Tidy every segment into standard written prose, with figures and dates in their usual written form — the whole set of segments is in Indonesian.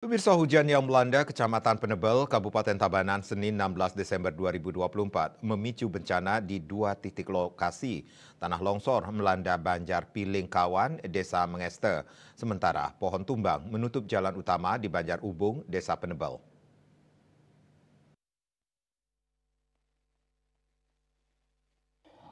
Pemirsa, hujan yang melanda Kecamatan Penebel, Kabupaten Tabanan, Senin 16 Desember 2024 memicu bencana di dua titik lokasi. Tanah longsor melanda Banjar Piling Kawan, Desa Mengeste. Sementara pohon tumbang menutup jalan utama di Banjar Ubung, Desa Penebel.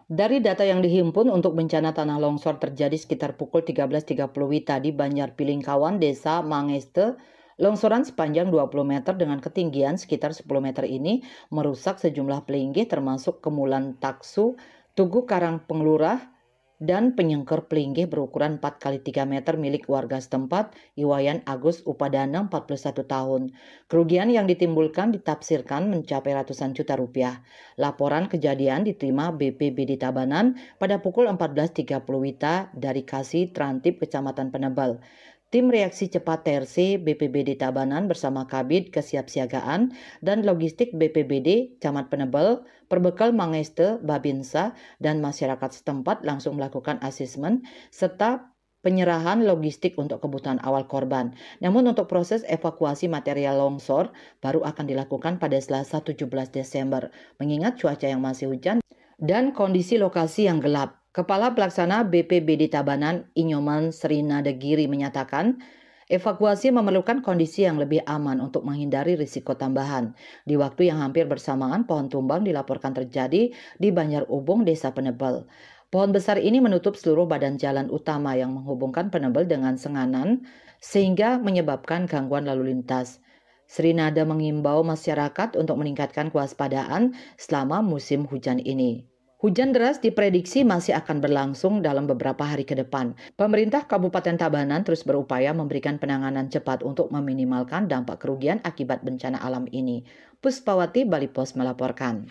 Dari data yang dihimpun untuk bencana tanah longsor terjadi sekitar pukul 13.30 WITA di Banjarpilingkawan, Desa Mangeste, longsoran sepanjang 20 meter dengan ketinggian sekitar 10 meter ini merusak sejumlah pelinggih termasuk Kemulan Taksu, Tugu Karang Penglurah, dan penyengker pelinggih berukuran 4 kali 3 meter milik warga setempat, Iwayan Agus Upadana 41 tahun. Kerugian yang ditimbulkan ditafsirkan mencapai ratusan juta rupiah. Laporan kejadian diterima BPBD Tabanan pada pukul 14.30 WITA dari Kasih Trantip Kecamatan Penebel. Tim Reaksi Cepat TRC BPBD Tabanan bersama Kabid Kesiapsiagaan dan Logistik BPBD Camat Penebel, Perbekal Mangeste, Babinsa, dan masyarakat setempat langsung melakukan asesmen serta penyerahan logistik untuk kebutuhan awal korban. Namun untuk proses evakuasi material longsor baru akan dilakukan pada Selasa 17 Desember, mengingat cuaca yang masih hujan dan kondisi lokasi yang gelap. Kepala Pelaksana BPBD Tabanan, Inyoman Srinadegiri menyatakan, evakuasi memerlukan kondisi yang lebih aman untuk menghindari risiko tambahan. Di waktu yang hampir bersamaan, pohon tumbang dilaporkan terjadi di Banjar Ubung, Desa Penebel. Pohon besar ini menutup seluruh badan jalan utama yang menghubungkan Penebel dengan Senganan, sehingga menyebabkan gangguan lalu lintas. Srinada mengimbau masyarakat untuk meningkatkan kewaspadaan selama musim hujan ini. Hujan deras diprediksi masih akan berlangsung dalam beberapa hari ke depan. Pemerintah Kabupaten Tabanan terus berupaya memberikan penanganan cepat untuk meminimalkan dampak kerugian akibat bencana alam ini. Puspawati, Bali Pos melaporkan.